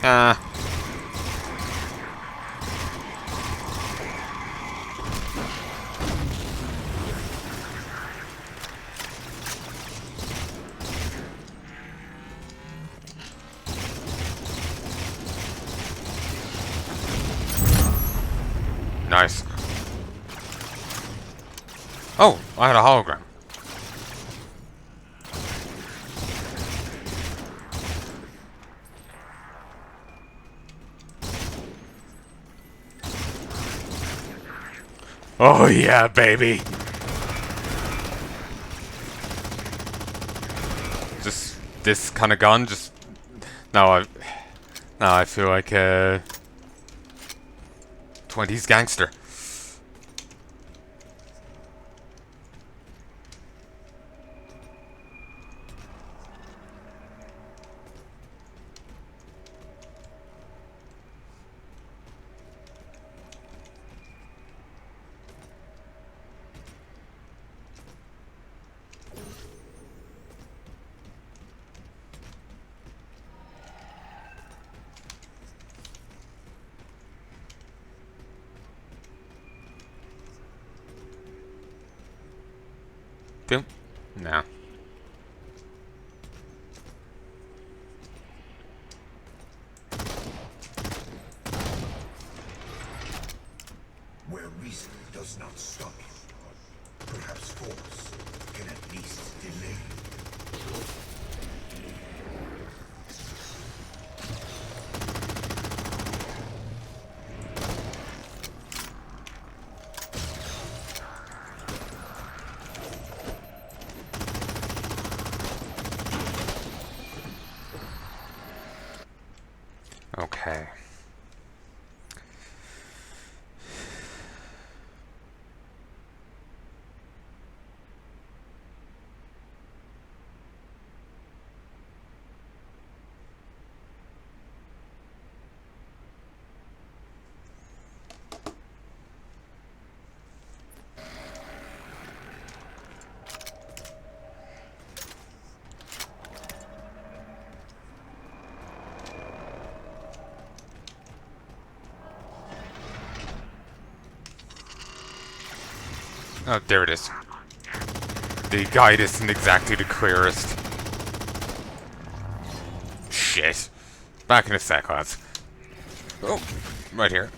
Ah. Nice. Oh, I had a hologram. Oh yeah, baby. Just this kind of gun. Just now I feel like a 20s gangster. Doom? No. Where reason does not stop you, perhaps force can at least delay. Okay. Oh, there it is. The guide isn't exactly the clearest. Shit. Back in a sec, lads. Oh, right here.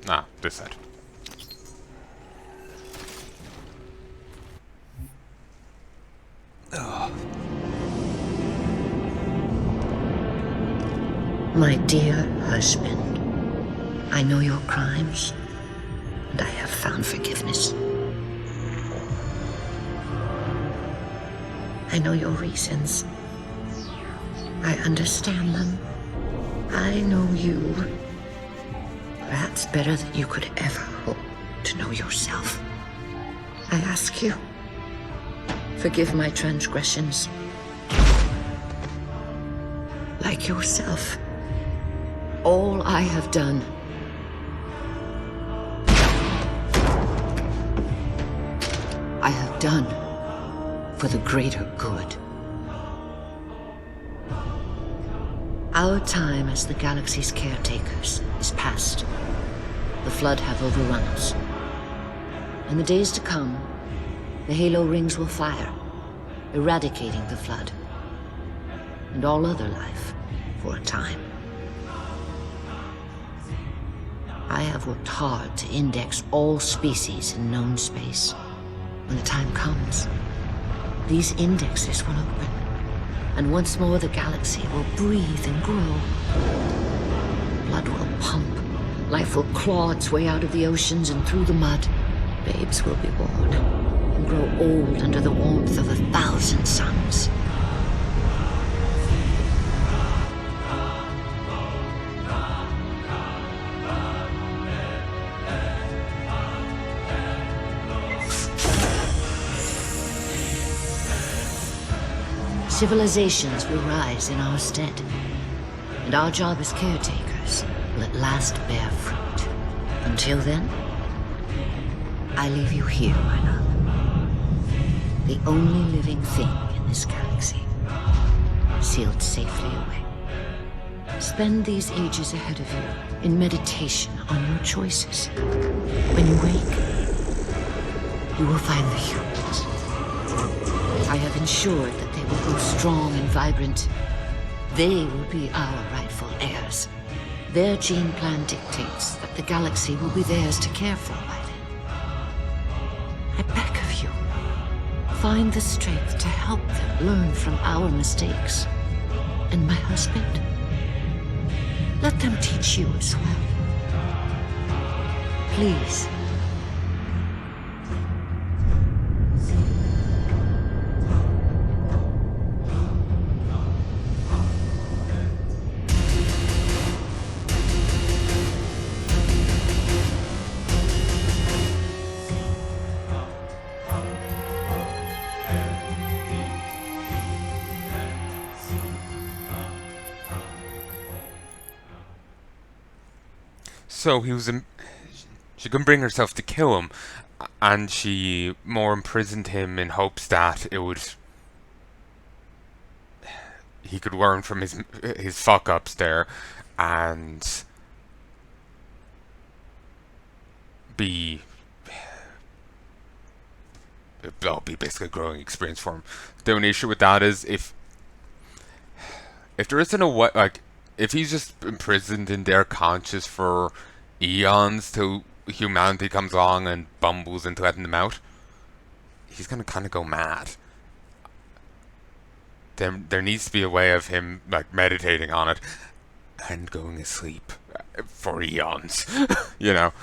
Ah, this side. My dear husband, I know your crimes, and I have found forgiveness. I know your reasons. I understand them. I know you. Perhaps better than you could ever hope to know yourself. I ask you, forgive my transgressions. Like yourself, all I have done I have done for the greater good. Our time as the galaxy's caretakers is past. The Flood have overrun us. In the days to come, the Halo rings will fire, eradicating the Flood and all other life for a time. I have worked hard to index all species in known space. When the time comes, these indexes will open, and once more the galaxy will breathe and grow. Blood will pump, life will claw its way out of the oceans and through the mud. Babes will be born and grow old under the warmth of 1,000 suns. civilizations will rise in our stead. And our job as caretakers will at last bear fruit. Until then, I leave you here, my love. The only living thing in this galaxy, sealed safely away. Spend these ages ahead of you in meditation on your choices. When you wake, you will find the humans. I have ensured that they will grow strong and vibrant. They will be our rightful heirs. Their gene plan dictates that the galaxy will be theirs to care for by then. I beg of you, find the strength to help them learn from our mistakes. And my husband, let them teach you as well. Please. So she couldn't bring herself to kill him, and she more imprisoned him in hopes that he could learn from his fuck ups there, and that'll be basically a growing experience for him. The only issue with that is if there isn't a way, like, if he's just imprisoned in their conscious for eons till humanity comes along and bumbles into letting them out, he's gonna kind of go mad. There needs to be a way of him, like, meditating on it and going asleep for eons. You know,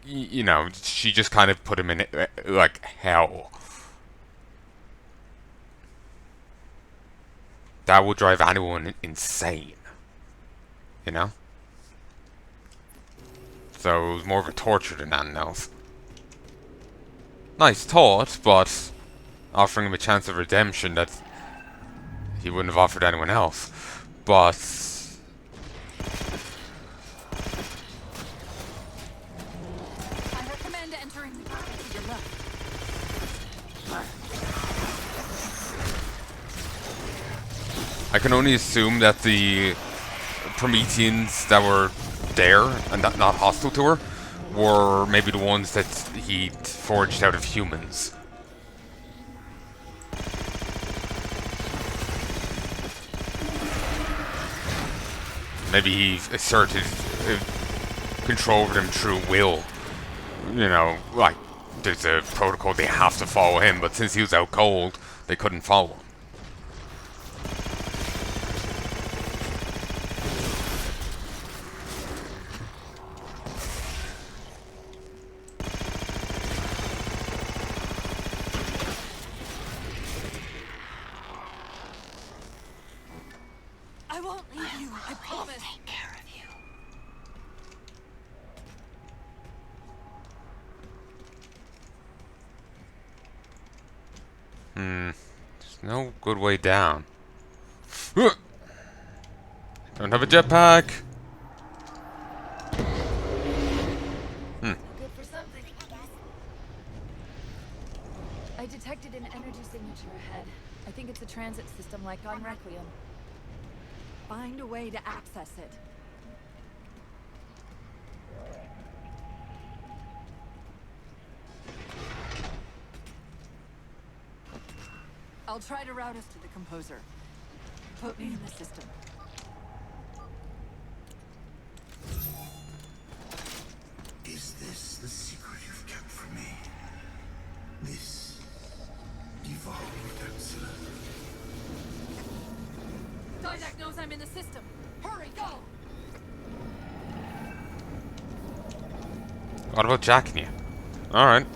you know, she just kind of put him in, like, hell. That would drive anyone insane, you know? So it was more of a torture than anything else. Nice thought, but offering him a chance of redemption that he wouldn't have offered anyone else. But I recommend entering the garden to your left. I can only assume that the Prometheans that were there and not hostile to her were maybe the ones that he'd forged out of humans. Maybe he asserted control over them through will. You know, like, there's a protocol they have to follow him, but since he was out cold, they couldn't follow him. I won't leave you, I promise. Take care of you. There's no good way down. Don't have a jetpack. Good for something, I guess. I detected an energy signature ahead. I think it's a transit system like on Requiem. Find a way to access it. I'll try to route us to the composer. Put me in the system. Is this the secret you've kept from me? This devolved capsule. Didac knows I'm in the system. Hurry, go! What about jacking you? Alright.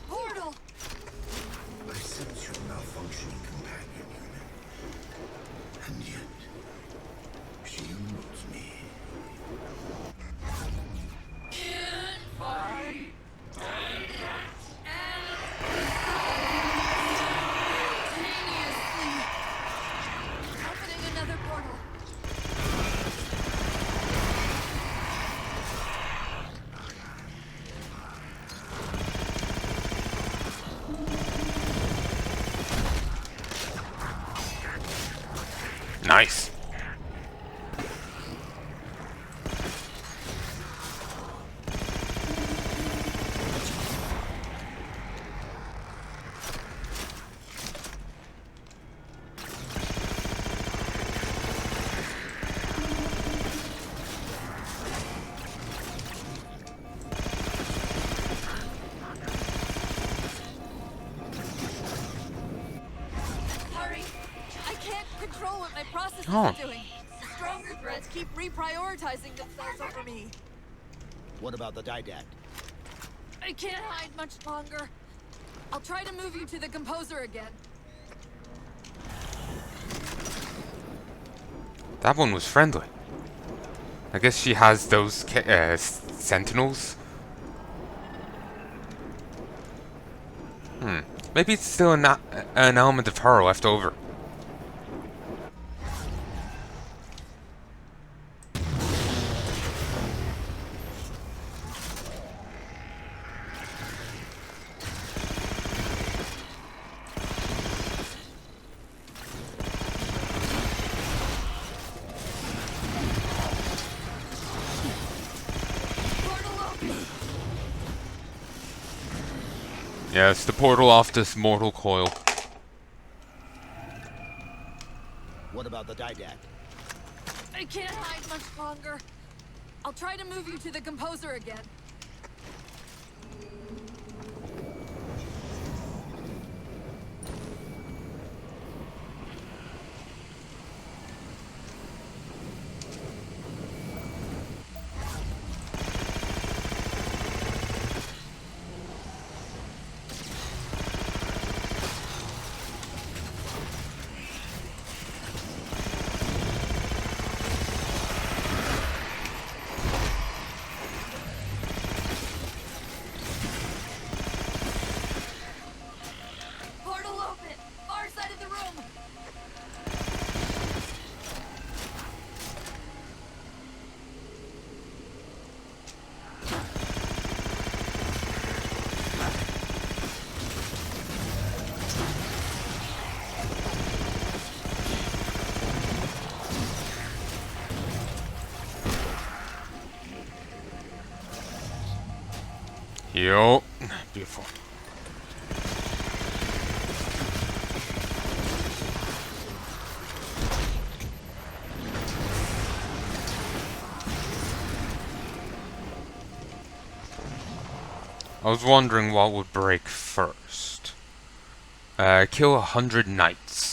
Portal! I sense your Nice. Hurry! I can't control what my processes Oh. are doing. The stronger threads keep reprioritizing themselves over me. What about the didact? I can't hide much longer. I'll try to move you to the composer again. That one was friendly. I guess she has those sentinels. Maybe it's still an element of her left over. Portal open! Yes, the portal off this mortal coil. What about the didact? I can't hide much longer. I'll try to move you to the composer again. Portal open! Far side of the room! Yo, beautiful. I was wondering what would break first. Kill 100 knights.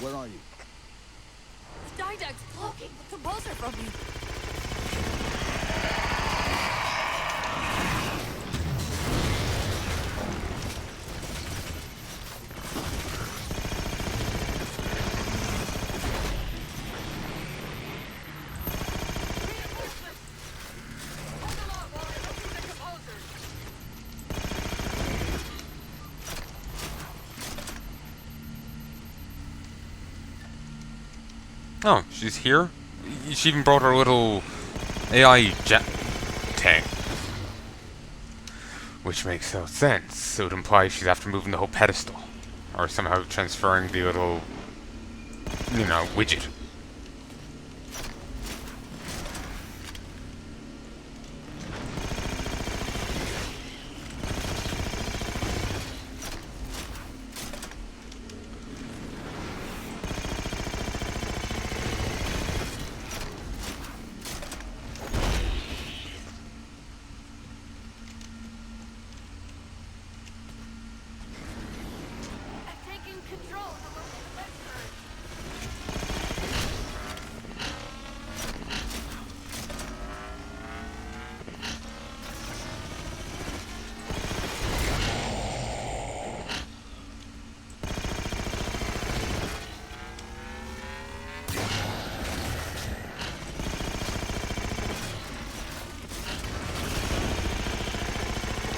Where are you? Didact's blocking the composer from me. Oh, she's here? She even brought her little AI jet tank. Which makes no sense. So it implies she's after moving the whole pedestal. Or somehow transferring the little, you know, widget.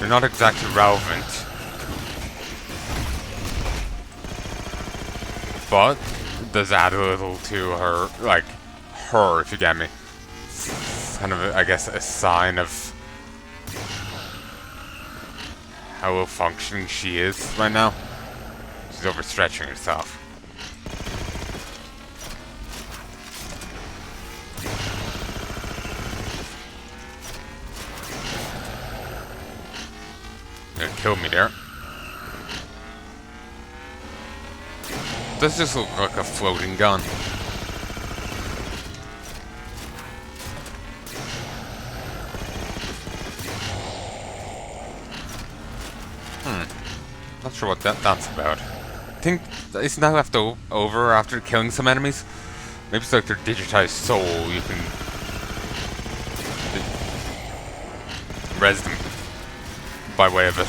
They're not exactly relevant. But it does add a little to her, like, her, if you get me. It's kind of, I guess, a sign of how well functioning she is right now. She's overstretching herself. It killed me there. Does this look like a floating gun? Not sure what that's about. I think, isn't that left over after killing some enemies? Maybe it's like their digitized soul, you can res them by way of it.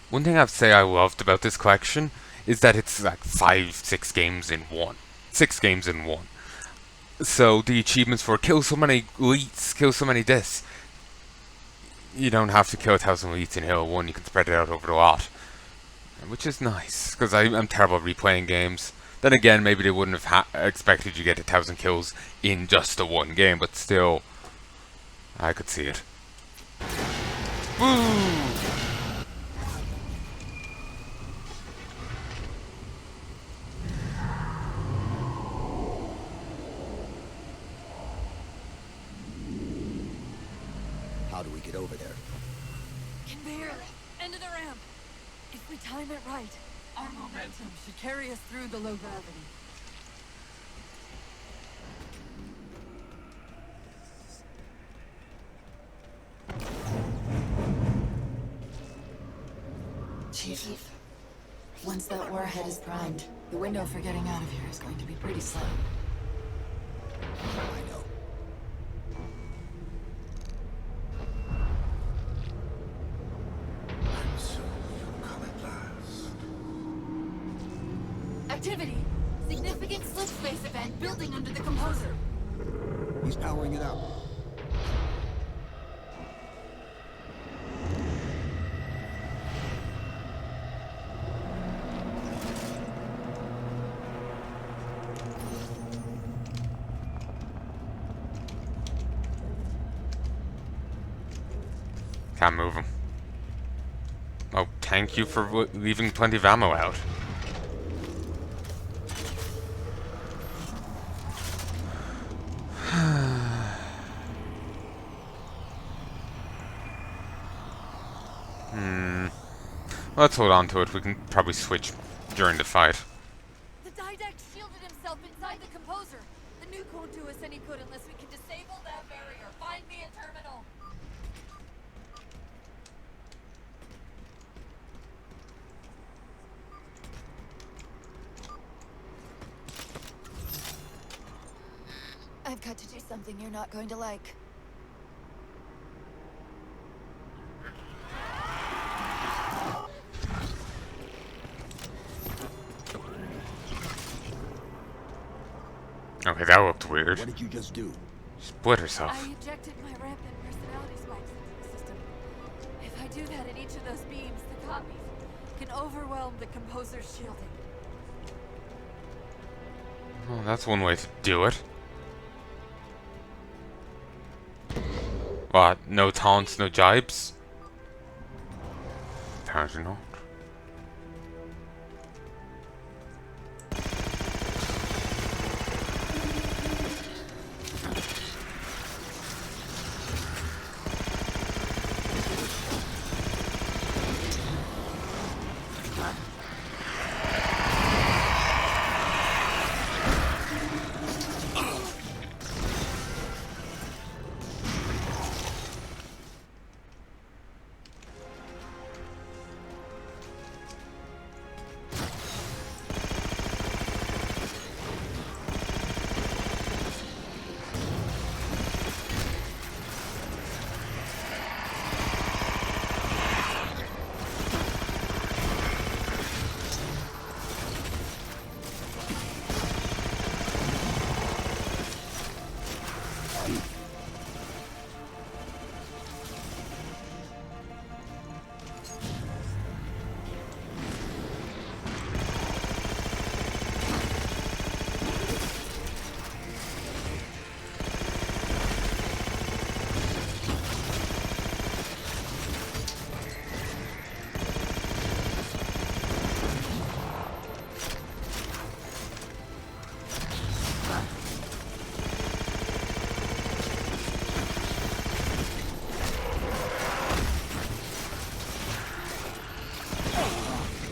One thing I have to say I loved about this collection is that it's like 5-6 games in one. 6 games in one. So the achievements for kill so many elites, kill so many deaths, you don't have to kill 1,000 elites in Halo 1, you can spread it out over the lot. Which is nice, because I'm terrible at replaying games. Then again, maybe they wouldn't have expected you to get 1,000 kills in just the one game, but still, I could see it. Woo! How do we get over there? Conveyor, end of the ramp. If we time it right, our momentum should carry us through the low gravity. Chief, once that warhead is primed, the window for getting out of here is going to be pretty slim. I know. And so you come at last. Activity! Significant slip space event building under the composer. He's powering it up. Can't move him. Oh, thank you for leaving plenty of ammo out. Let's hold on to it. We can probably switch during the fight. The Didact shielded himself inside the composer. The nuke won't do us any good unless we can disable that barrier. Find me a terminal. I've got to do something you're not going to like. Okay, that looked weird. What did you just do? Split herself. I ejected my rampant personality spikes into the system. If I do that in each of those beams, the copies can overwhelm the composer's shielding. Well, that's one way to do it. What? No taunts, no jibes? Apparently not.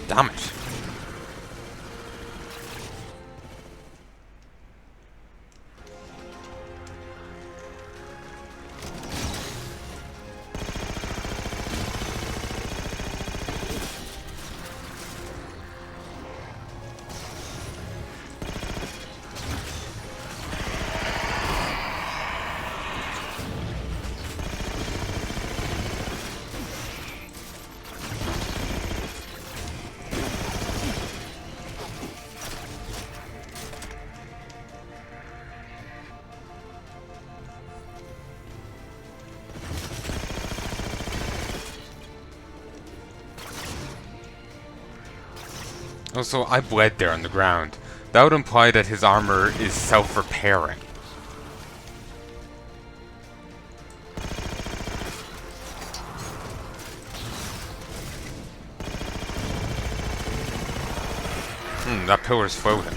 Damn it. Also, I bled there on the ground. That would imply that his armor is self-repairing. That pillar's floating.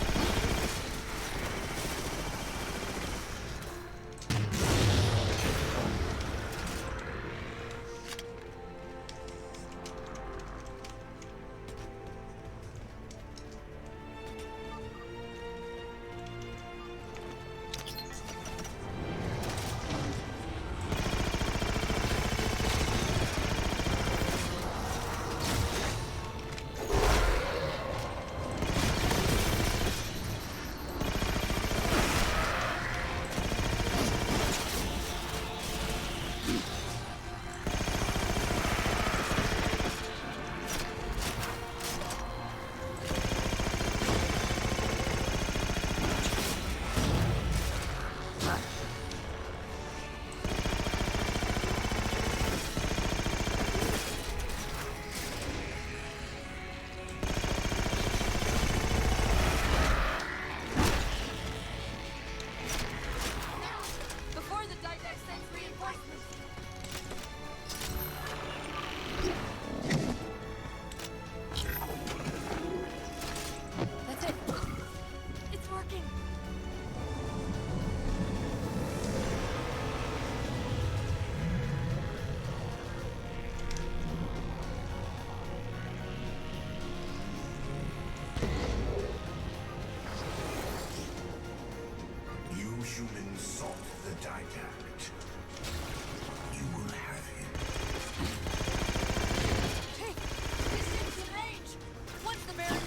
Humans sought the didact. You will have him. Hey, this thing's in range. Once the barrier,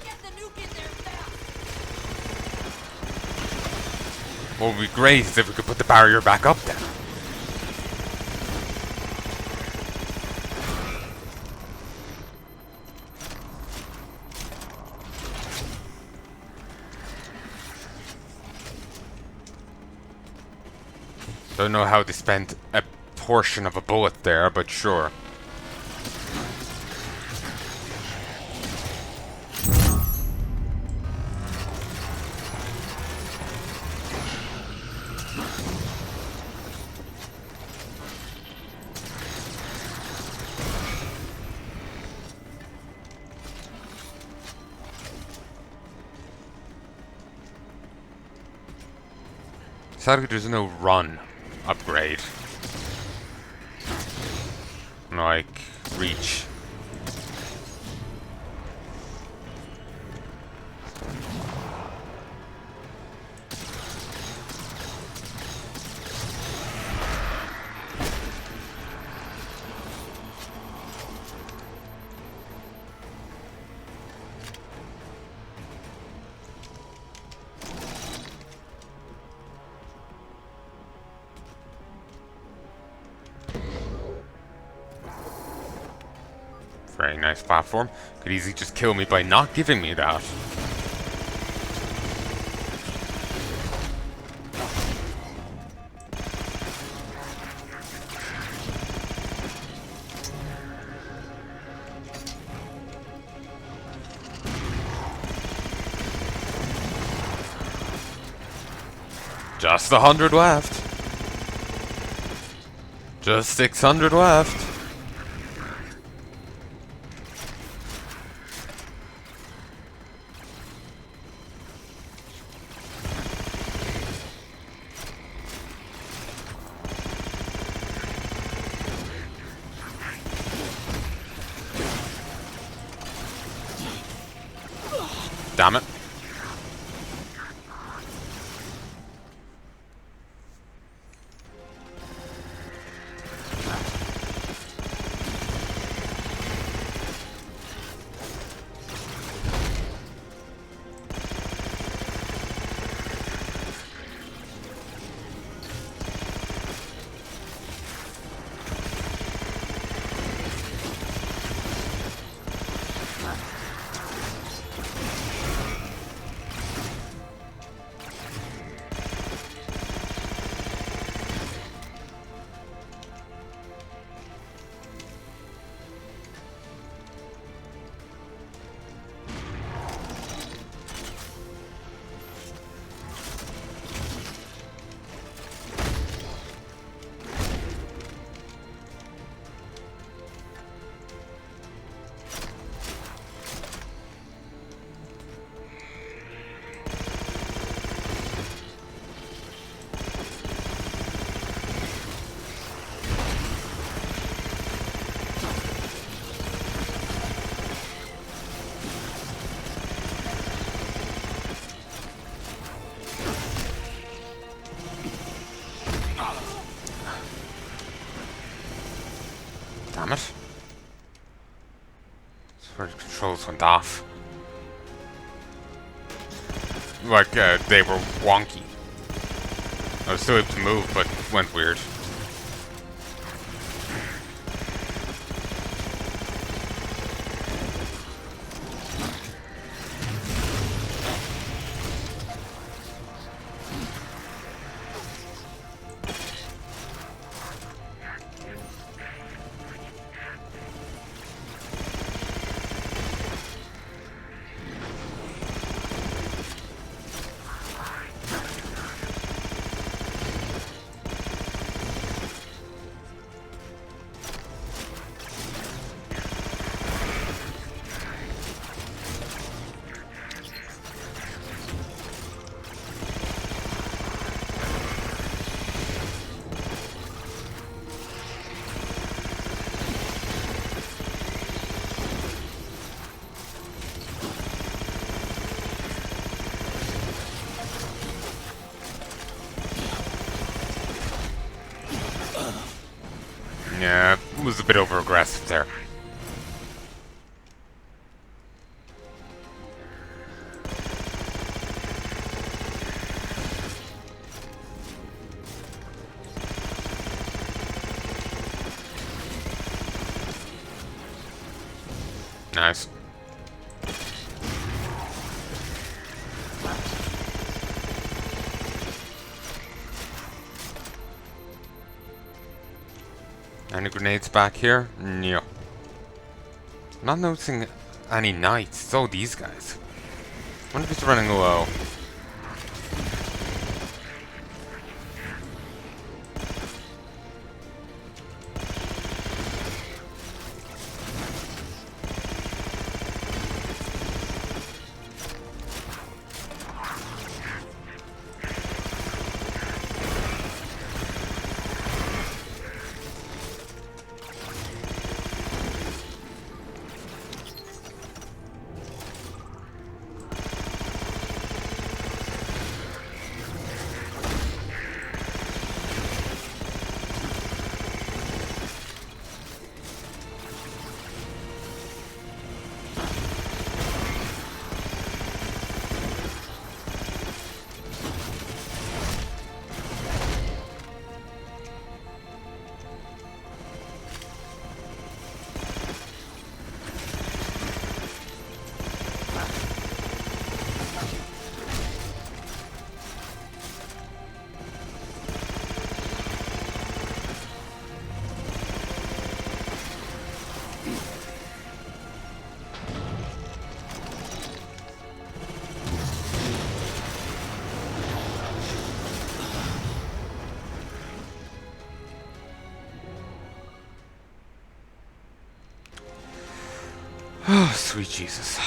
get the nuke in there fast. What would be great is if we could put the barrier back up then. Don't know how they spent a portion of a bullet there, but sure. Sadly, there's no run upgrade. Like, reach. Very nice platform. Could easily just kill me by not giving me that. Just 100 left. Just 600 left. Damn it. Damn it. That's where the controls went off. Like, they were wonky. I was still able to move, but it went weird. Yeah, it was a bit over-aggressive there. Nice. Any grenades back here? No. Not noticing any knights. It's all these guys. I wonder if it's running low. Oh, sweet Jesus.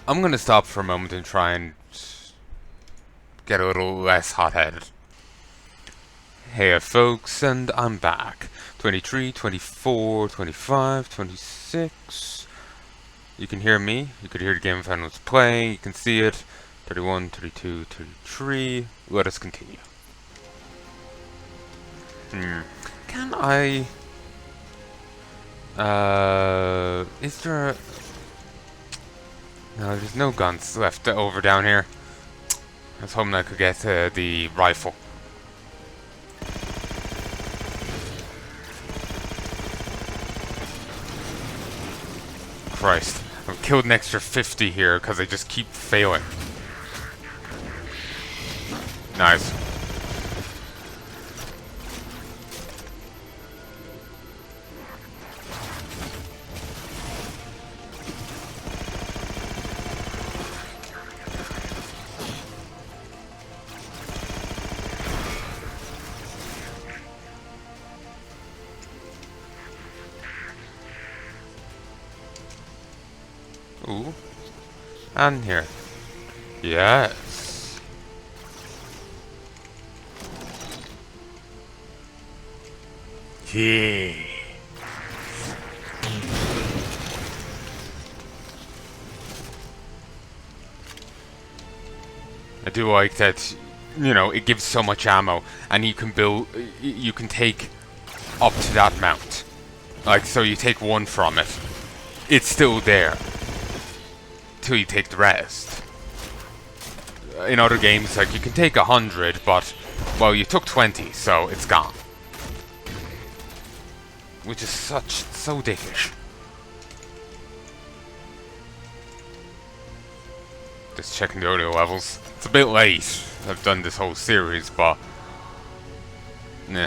I'm gonna stop for a moment and try and get a little less hot-headed. Heya folks, and I'm back. 23, 24, 25, 26. You can hear me. You could hear the game if anyone was playing. You can see it. 31, 32, 33. Let us continue. Can I... is there a... No, there's no guns left over down here. I was hoping I could get the rifle. Christ. I've killed an extra 50 here because I just keep failing. Nice. Ooh. And here. Yes. Yeah. I do like that, you know, it gives so much ammo, and you can build, you can take up to that amount. Like, so you take one from it, it's still there. Till you take the rest. In other games, like, you can take 100, but, well, you took 20, so it's gone. Which is so dickish. Just checking the audio levels. It's a bit late. I've done this whole series, but... Nah.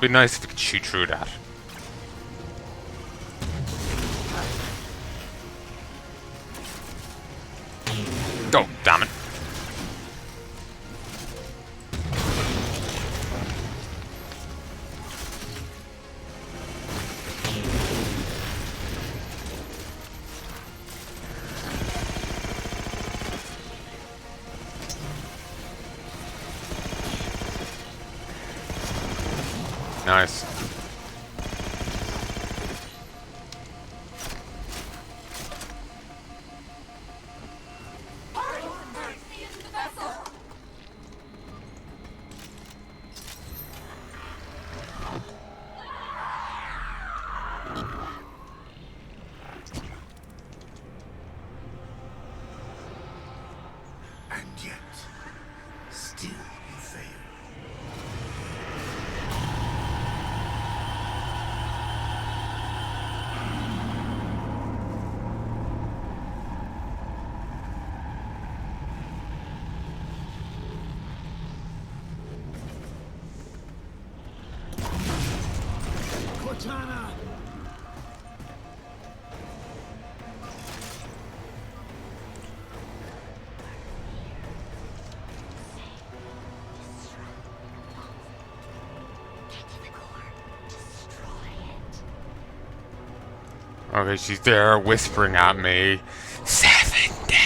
It'd be nice if we could shoot through that. Oh, damn it. Nice. And yet, still you fail. Cortana! Okay, she's there whispering at me. 7 days.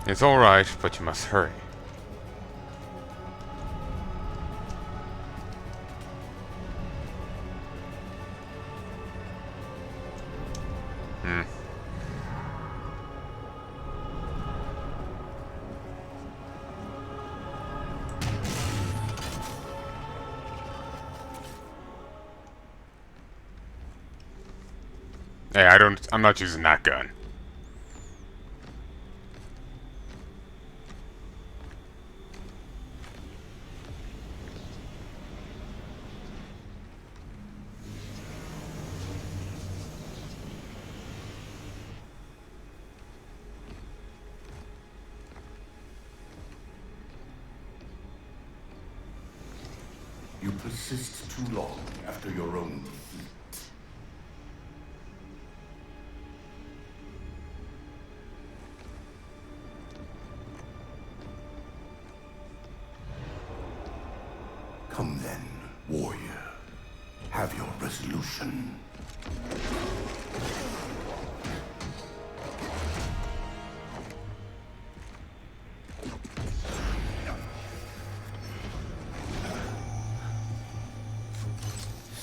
It's alright, but you must hurry. Hey, I'm not using that gun. You persist too long after your own defeat. Come then, warrior. Have your resolution.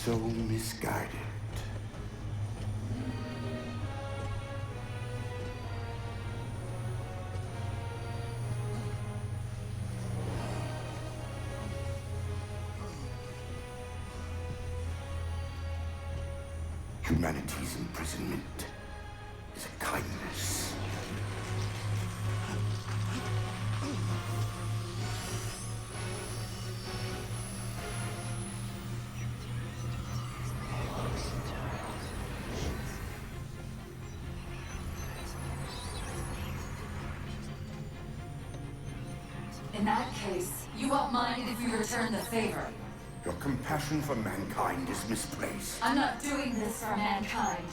So misguided. Humanity's imprisonment is a kindness. In that case, you won't mind if we return the favor. Your compassion for mankind is misplaced. I'm not doing this for mankind.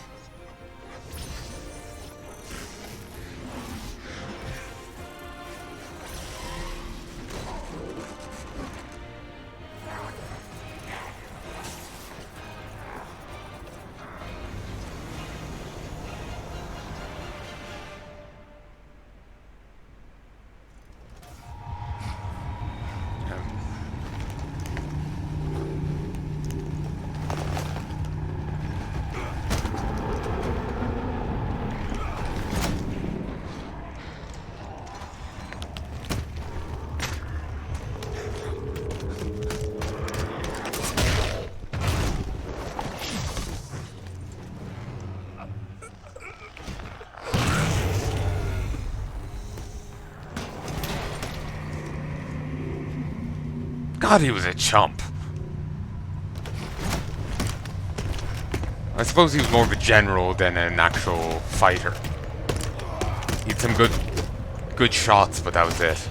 God, he was a chump. I suppose he was more of a general than an actual fighter. He had some good shots, but that was it.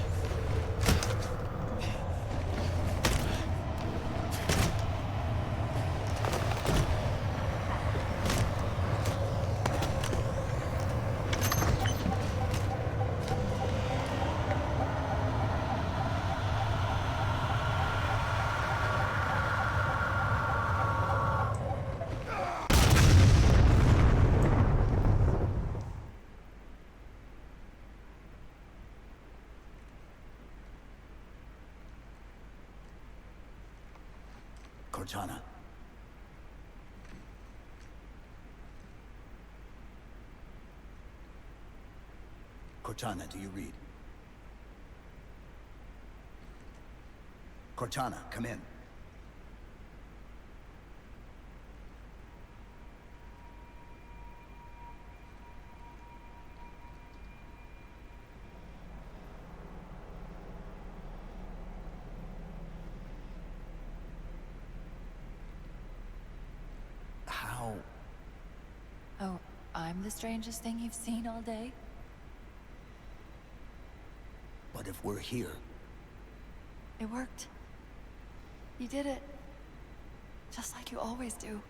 Cortana. Cortana, do you read? Cortana, come in. How? Oh, I'm the strangest thing you've seen all day? But if we're here, It worked. You did it. Just like you always do.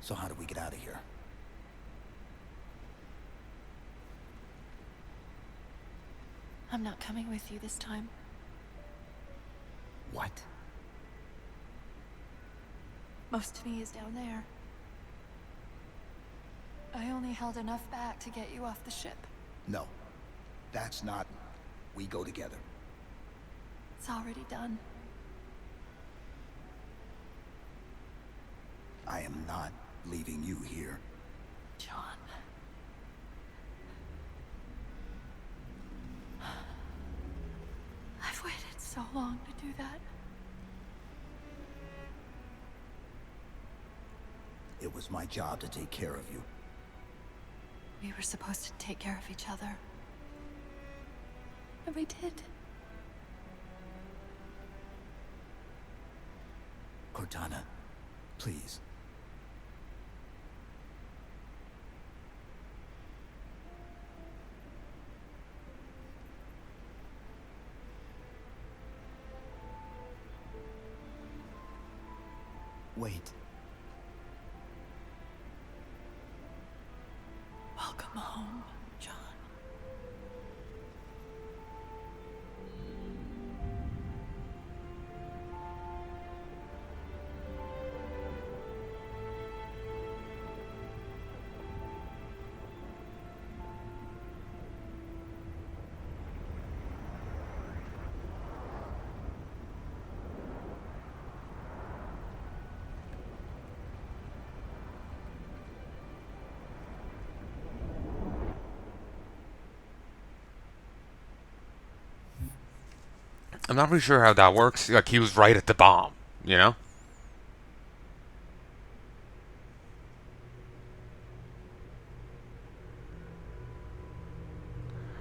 so how do we get out of here? I'm not coming with you this time. What? Most of me is down there. I only held enough back to get you off the ship. No. That's not... We go together. It's already done. I am not leaving you here. John. I've waited so long to do that. It was my job to take care of you. We were supposed to take care of each other. And we did. Cortana, please. Wait. Welcome home, John. I'm not really sure how that works. Like, he was right at the bomb, you know?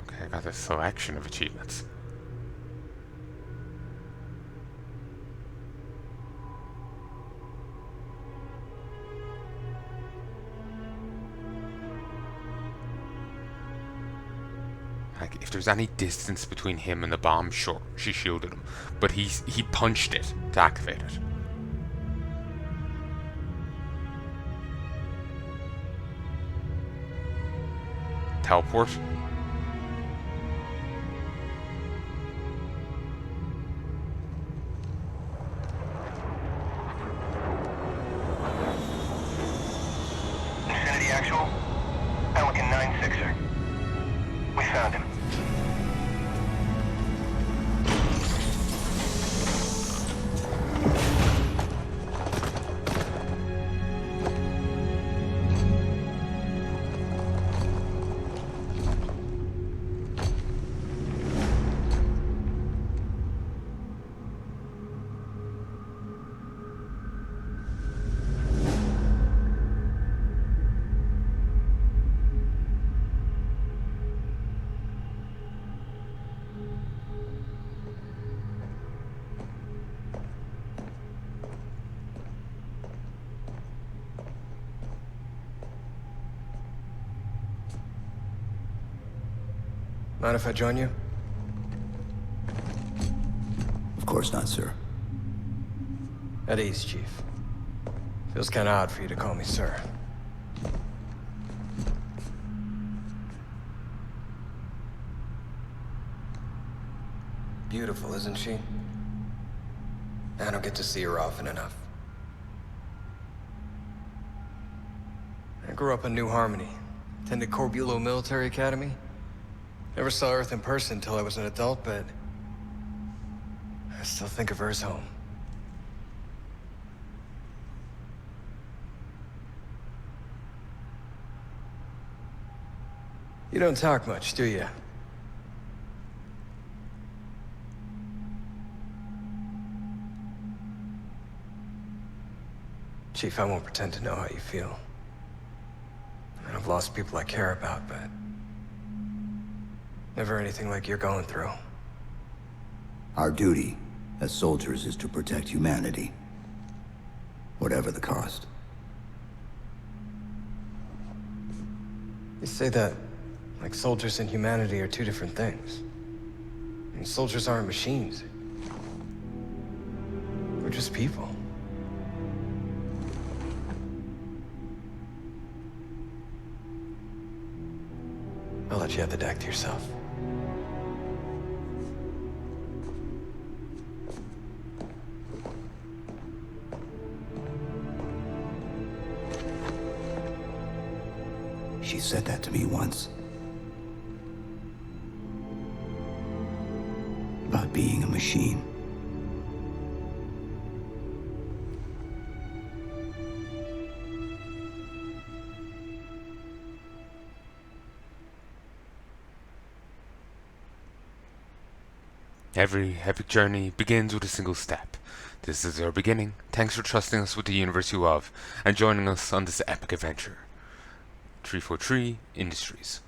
Okay, I got this selection of achievements. Like, if there's any distance between him and the bomb, sure, she shielded him. But he punched it to activate it. Teleport. Infinity Actual, Pelican 9-6er. We found him. Mind if I join you? Of course not, sir. At ease, Chief. Feels kinda odd for you to call me sir. Beautiful, isn't she? I don't get to see her often enough. I grew up in New Harmony. Attended Corbulo Military Academy. Never saw Earth in person until I was an adult, but I still think of her as home. You don't talk much, do you? Chief, I won't pretend to know how you feel. I mean, I've lost people I care about, but never anything like you're going through. Our duty as soldiers is to protect humanity, whatever the cost. You say that like soldiers and humanity are two different things. I mean, soldiers aren't machines. We're just people. I'll let you have the deck to yourself. She said that to me once. About being a machine. Every epic journey begins with a single step. This is our beginning. Thanks for trusting us with the universe you love and joining us on this epic adventure. 343 Industries.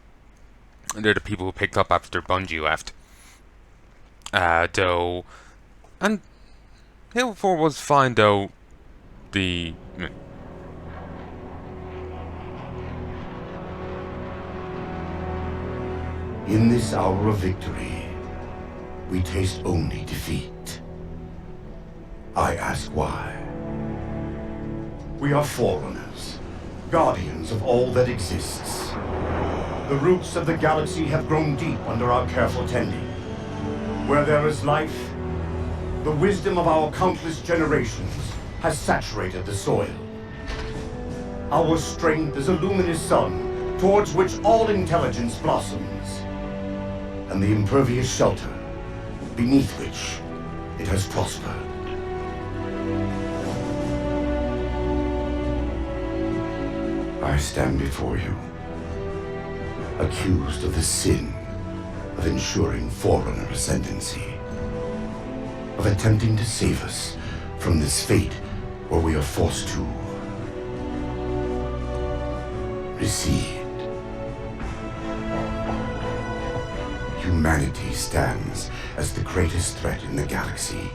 They're the people who picked up after Bungie left. Though, and Halo 4 was fine, though the... In this hour of victory, we taste only defeat. I ask why. We are forerunners, guardians of all that exists. The roots of the galaxy have grown deep under our careful tending. Where there is life, the wisdom of our countless generations has saturated the soil. Our strength is a luminous sun towards which all intelligence blossoms, and the impervious shelter beneath which it has prospered. I stand before you, accused of the sin of ensuring Forerunner ascendancy, of attempting to save us from this fate where we are forced to recede. Humanity stands as the greatest threat in the galaxy.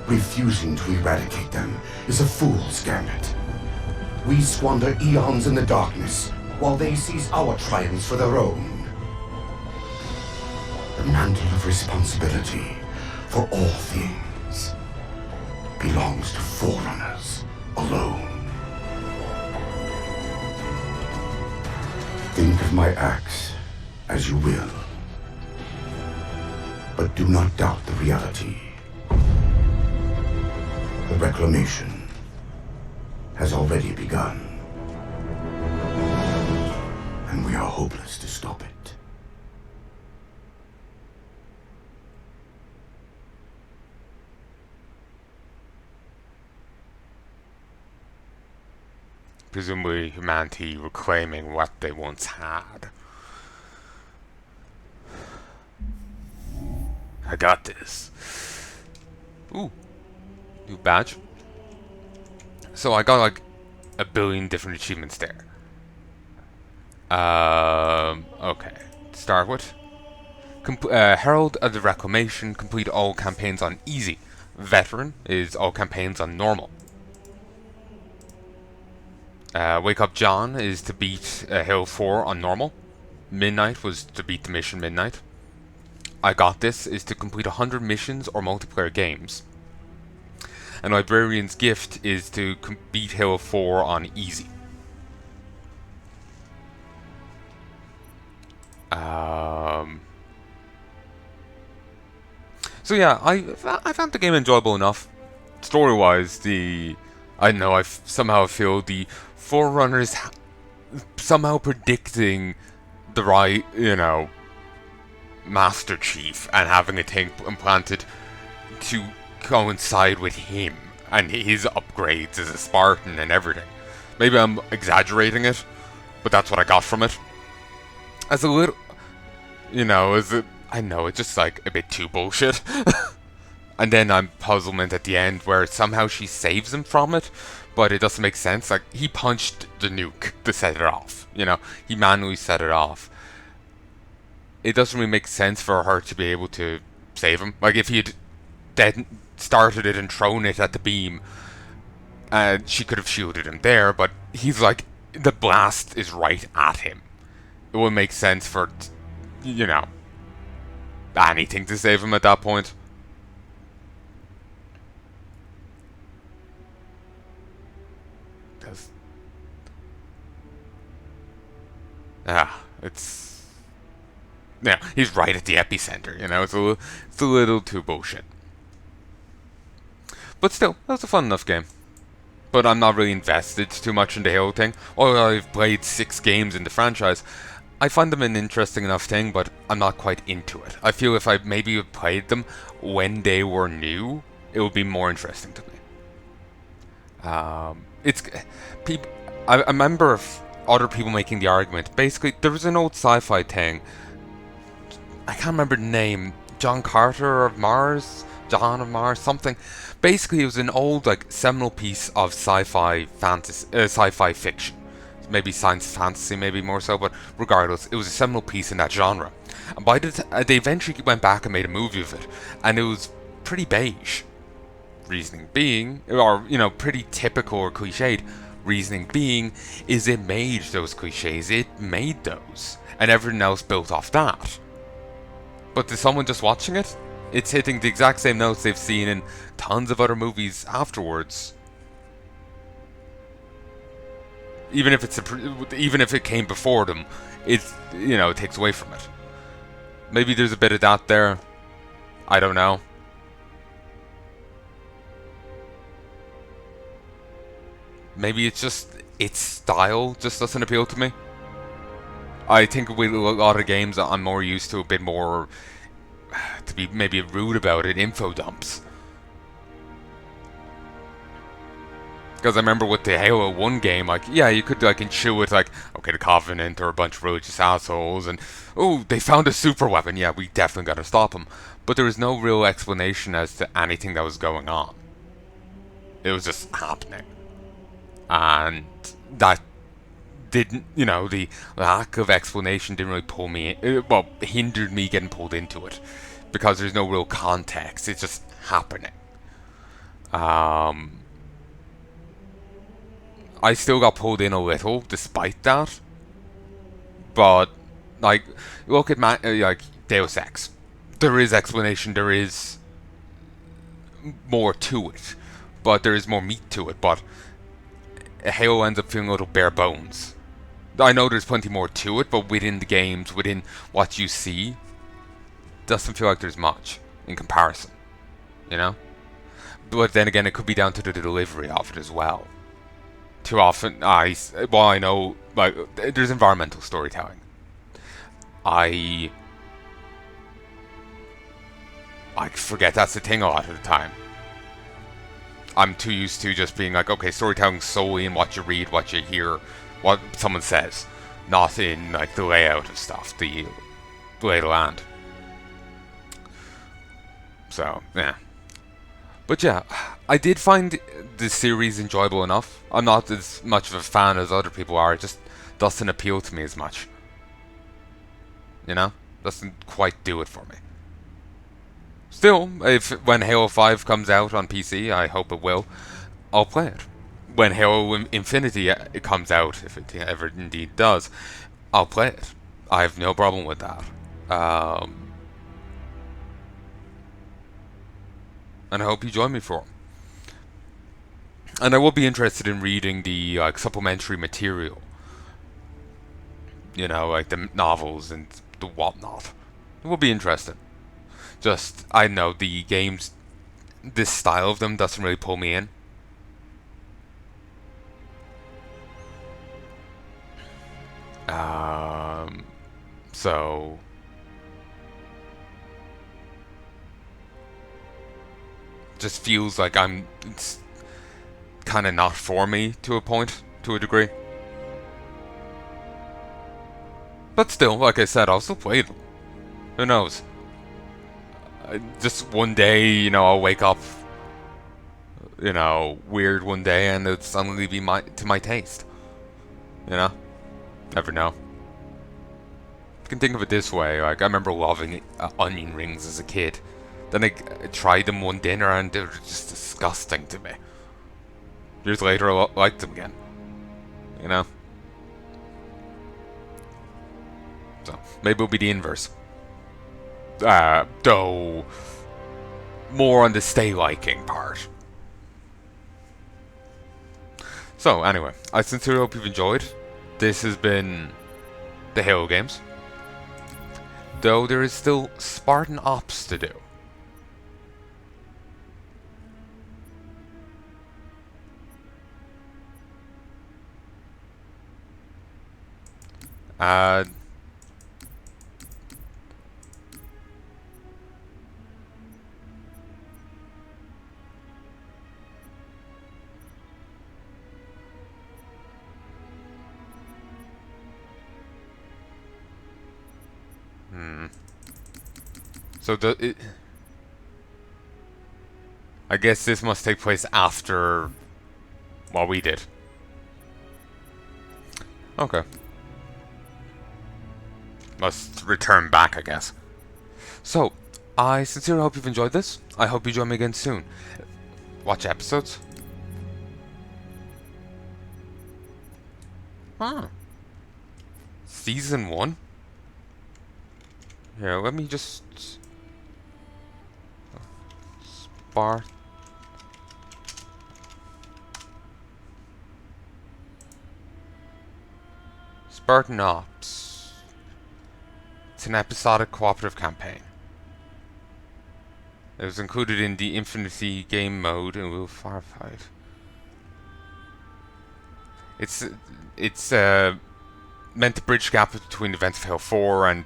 Refusing to eradicate them is a fool's gambit. We squander eons in the darkness while they seize our triumphs for their own. The mantle of responsibility for all things belongs to Forerunners alone. Think of my acts as you will, but do not doubt the reality. The reclamation has already begun, and we are hopeless to stop it. Presumably humanity reclaiming what they once had. I got this. Ooh. New badge. So I got like a billion different achievements there. Okay. To start with. Herald of the Reclamation. Complete all campaigns on easy. Veteran is all campaigns on normal. Wake Up John is to beat Hill 4 on normal. Midnight was to beat the mission Midnight. I Got This is to complete 100 missions or multiplayer games. And Librarian's Gift is to beat Hill 4 on easy. So yeah, I found the game enjoyable enough. Story-wise, I don't know, I somehow feel the Forerunners somehow predicting the right, Master Chief and having a thing implanted to coincide with him and his upgrades as a Spartan and everything. Maybe I'm exaggerating it, but that's what I got from it. As a little, I know it's just like a bit too bullshit. And then I'm puzzlement at the end where somehow she saves him from it, but it doesn't make sense. Like, he punched the nuke to set it off, he manually set it off. It doesn't really make sense for her to be able to save him. Like, if he had started it and thrown it at the beam, she could have shielded him there, but he's like, the blast is right at him. It would make sense for, anything to save him at that point. It's... Yeah, he's right at the epicenter, it's a little too bullshit. But still, that was a fun enough game. But I'm not really invested too much in the Halo thing. Although I've played 6 games in the franchise, I find them an interesting enough thing, but I'm not quite into it. I feel if I maybe had played them when they were new, it would be more interesting to me. I remember other people making the argument. Basically, there was an old sci-fi thing. I can't remember the name. John Carter of Mars? John of Mars? Something. Basically, it was an old, seminal piece of sci-fi fiction. Maybe science fantasy, maybe more so, but regardless, it was a seminal piece in that genre. And they eventually went back and made a movie of it, and it was pretty beige. Reasoning being, or, pretty typical or cliched. Reasoning being, is it made those cliches, it made those, and everything else built off that. But to someone just watching it, it's hitting the exact same notes they've seen in tons of other movies afterwards. Even if it came before them, it takes away from it. Maybe there's a bit of that there. I don't know. Maybe it's just its style just doesn't appeal to me. I think with a lot of games I'm more used to a bit more, to be maybe rude about it, info dumps. Because I remember with the Halo 1 game, you could intuit okay, the Covenant are a bunch of religious assholes, and oh, they found a super weapon, yeah, we definitely gotta stop them. But there was no real explanation as to anything that was going on. It was just happening. And that didn't, the lack of explanation didn't really pull me in, hindered me getting pulled into it. Because there's no real context, it's just happening. I still got pulled in a little, despite that. But, look at Deus Ex. There is explanation, there is more to it. But there is more meat to it, but Halo ends up feeling a little bare bones. I know there's plenty more to it, but within the games, within what you see, doesn't feel like there's much in comparison, But then again, it could be down to the delivery of it as well. Too often, I know, there's environmental storytelling. I forget that's the thing a lot of the time. I'm too used to just being okay, storytelling solely in what you read, what you hear, what someone says, not in the layout of stuff, the lay of the land. So, yeah. But yeah, I did find the series enjoyable enough. I'm not as much of a fan as other people are, it just doesn't appeal to me as much. Doesn't quite do it for me. Still, when Halo 5 comes out on PC, I hope it will, I'll play it. When Halo Infinity it comes out, if it ever indeed does, I'll play it. I have no problem with that. And I hope you join me for them. And I will be interested in reading the supplementary material. The novels and the whatnot. It will be interesting. Just, I know the games, this style of them doesn't really pull me in. So... just feels like it's kind of not for me to a point, to a degree. But still, like I said, I'll still play them. Who knows? Just one day, I'll wake up, weird one day, and it'll suddenly be to my taste. Never know. You can think of it this way, like, I remember loving onion rings as a kid. Then I tried them one dinner, and they were just disgusting to me. Years later, I liked them again. So, maybe it'll be the inverse. Though, more on the stay liking part. So, anyway, I sincerely hope you've enjoyed. This has been the Halo games. Though there is still Spartan Ops to do. So I guess this must take place after what we did. Okay. Must return back, I guess. So, I sincerely hope you've enjoyed this. I hope you join me again soon. Watch episodes. Season 1? Yeah, let me just... Spartan Ops. It's an episodic cooperative campaign. It was included in the Infinity game mode and will firefight. It's meant to bridge the gap between events of Halo 4 and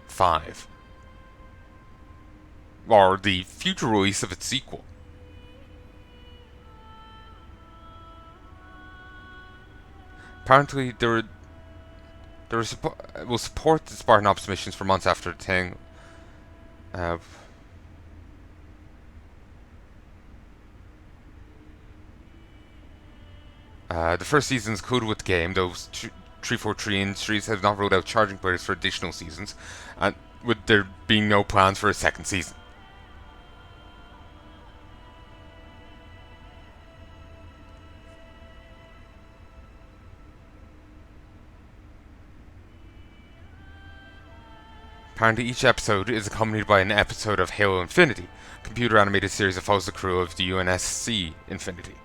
5. Or the future release of its sequel. Apparently, will support the Spartan Ops missions for months after the thing. The first season is included with the game, though 343 Industries has not rolled out charging players for additional seasons, and with there being no plans for a second season. Apparently each episode is accompanied by an episode of Halo Infinity, a computer-animated series that follows the crew of the UNSC Infinity.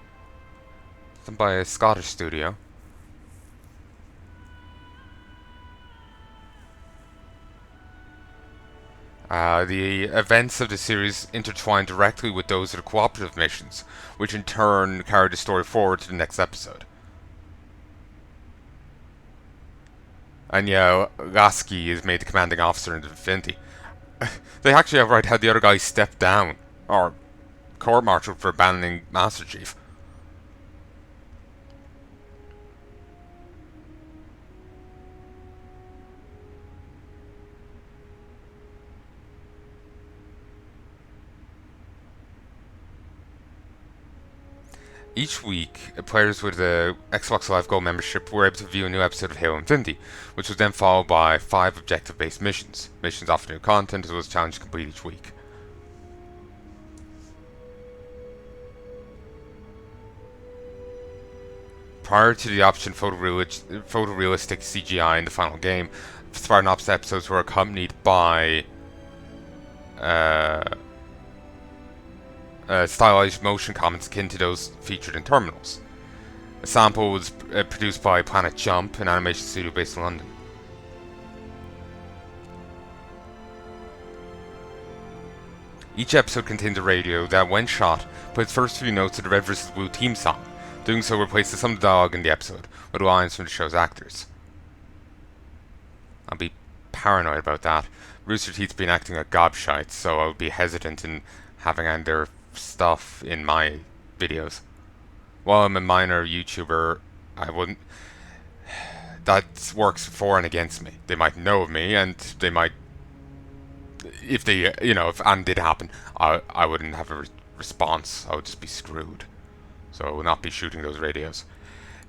Done by a Scottish studio. The events of the series intertwine directly with those of the cooperative missions, which in turn carry the story forward to the next episode. And yeah, Lasky is made the commanding officer in Infinity. They actually outright had the other guy step down, or court-martialed for abandoning Master Chief. Each week, players with the Xbox Live Gold membership were able to view a new episode of Halo Infinity, which was then followed by 5 objective-based missions. Missions offer new content as well as challenges to complete each week. Prior to the option photorealistic CGI in the final game, Spartan Ops episodes were accompanied by stylized motion comments akin to those featured in terminals. A sample was produced by Planet Jump, an animation studio based in London. Each episode contained a radio that, when shot, played its first few notes of the Red vs. Blue theme song. Doing so replaces some of the dialogue in the episode with lines from the show's actors. I'll be paranoid about that. Rooster Teeth's been acting like gobshite, so I'll be hesitant in having any of their stuff in my videos. While I'm a minor YouTuber, I wouldn't. That works for and against me. They might know of me, and they might, if they, if and did happen, I wouldn't have a response. I would just be screwed. So I will not be shooting those radios.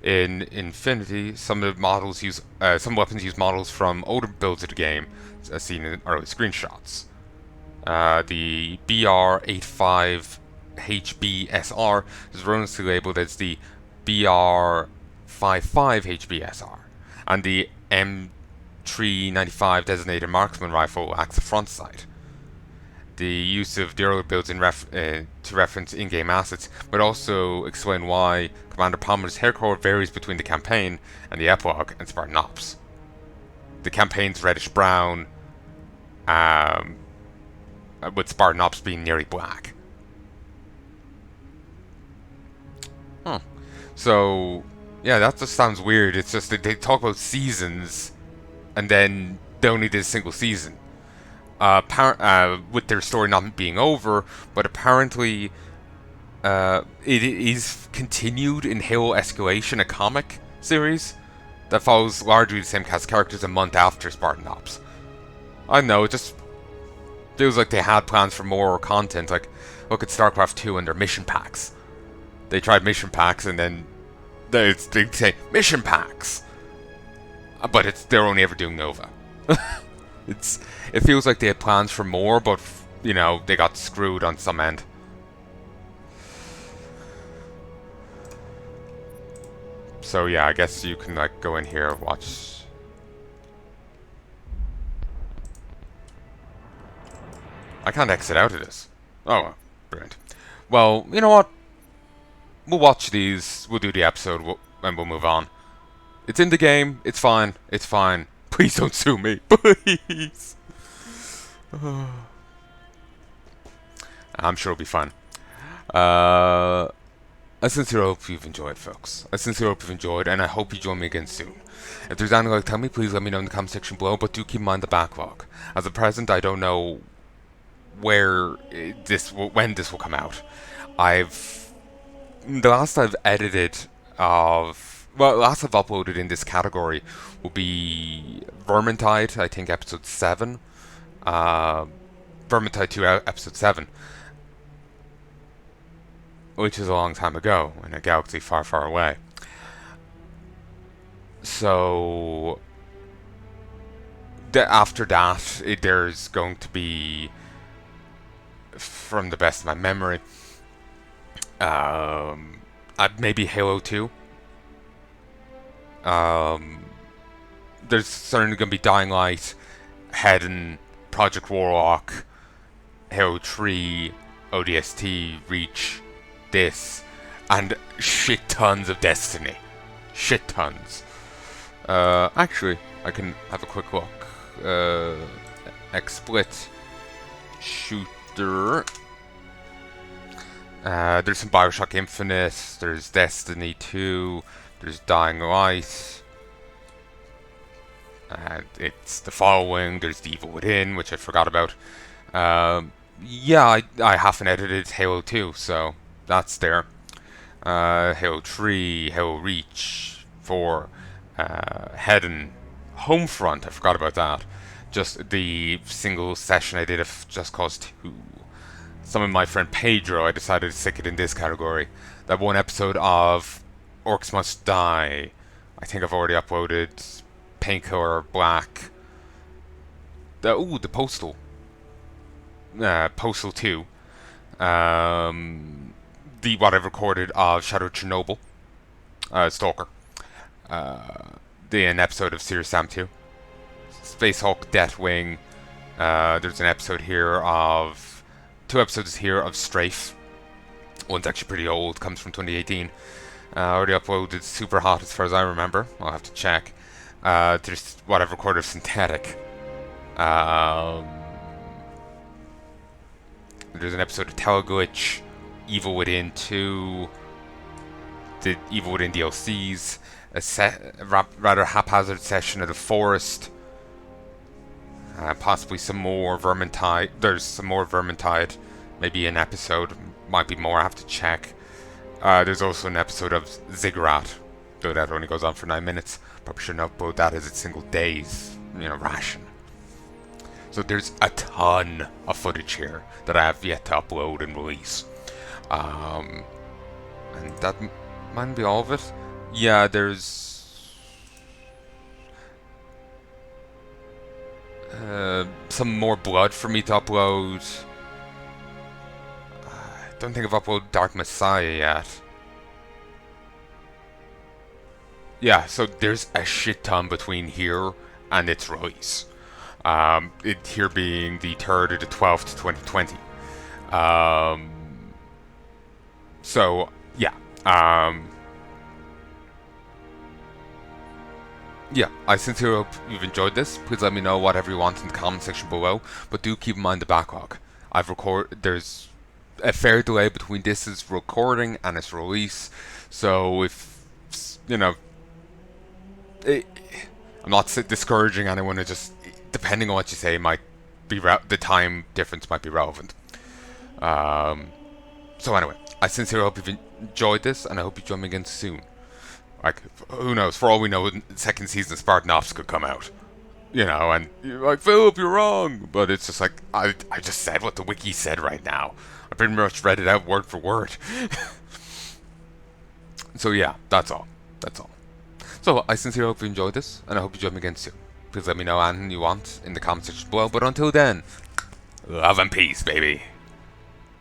In Infinity, some of the models use, some weapons use models from older builds of the game, as seen in early screenshots. The BR85 HBSR is erroneously labeled as the BR55 HBSR, and the M395 designated marksman rifle lacks a front sight. The use of the earlier builds to reference in-game assets would also explain why Commander Palmer's hair color varies between the campaign and the epilogue and Spartan Ops. The campaign's reddish-brown, with Spartan Ops being nearly black. So, yeah, that just sounds weird. It's just that they talk about seasons, and then they only did a single season. With their story not being over, but apparently it is continued in Halo Escalation, a comic series that follows largely the same cast of characters a month after Spartan Ops. I don't know, it just feels like they had plans for more content. Like, look at StarCraft 2 and their mission packs. They tried mission packs, and then they say mission packs, but they're only ever doing Nova. It feels like they had plans for more, but they got screwed on some end. So yeah, I guess you can like go in here, watch. I can't exit out of this. Oh, brilliant. Well, you know what? We'll watch these. We'll do the episode, and we'll move on. It's in the game. It's fine. It's fine. Please don't sue me. Please. I'm sure it'll be fun. I sincerely hope you've enjoyed, folks. I sincerely hope you've enjoyed, and I hope you join me again soon. If there's anything you'd like to tell me, please let me know in the comment section below, but do keep in mind the backlog. As of present, I don't know when this will come out. The last I've uploaded in this category will be Vermintide, I think episode 7. Vermintide 2 episode 7. Which is a long time ago, in a galaxy far, far away. So after that, there's going to be, from the best of my memory, maybe Halo 2. There's certainly going to be Dying Light, Hedon, Project Warlock, Halo 3, ODST, Reach, this, and shit tons of Destiny. Shit tons. Actually, I can have a quick look. XSplit shooter. There's some Bioshock Infinite, there's Destiny 2, there's Dying Light, it's the following, there's The Evil Within, which I forgot about. Yeah, I haven't edited Halo 2, so that's there. Halo 3, Halo Reach, 4, Hedon, Homefront, I forgot about that. Just the single session I did of Just Cause 2. Some of my friend Pedro, I decided to stick it in this category. That one episode of Orcs Must Die. I think I've already uploaded. Painkiller Black. The Postal. Postal 2. What I've recorded of Shadow Chernobyl. Stalker. An episode of Serious Sam 2. Space Hulk Deathwing. There's an episode here of... 2 episodes here of Strafe. One's actually pretty old, comes from 2018. Already uploaded Super Hot as far as I remember. I'll have to check. There's what I've recorded of Synthetic. There's an episode of Teleglitch, Evil Within 2, the Evil Within DLCs, a rather haphazard session of The Forest, possibly some more Vermintide. There's some more Vermintide maybe an episode, might be more, I have to check. There's also an episode of Ziggurat, though that only goes on for 9 minutes. Probably shouldn't upload that as a single day's, ration. So there's a ton of footage here that I have yet to upload and release. And that might be all of it. Yeah, there's some more blood for me to upload. I don't think I've uploaded Dark Messiah yet. Yeah, so there's a shit ton between here and its release. It here being the 3rd of the 12th, 2020. So, yeah. Yeah, I sincerely hope you've enjoyed this. Please let me know whatever you want in the comment section below, but do keep in mind the backlog. There's a fair delay between this recording and its release, so if, I'm not discouraging anyone, it just, depending on what you say, might be the time difference might be relevant. So anyway, I sincerely hope you've enjoyed this, and I hope you join me again soon. Like, who knows? For all we know, the second season of Spartanops could come out. And you're like, Philip, you're wrong. But it's just like, I just said what the wiki said right now. I pretty much read it out word for word. So yeah, that's all. So I sincerely hope you enjoyed this, and I hope you join me again soon. Please let me know anything you want in the comment section below. But until then, love and peace, baby.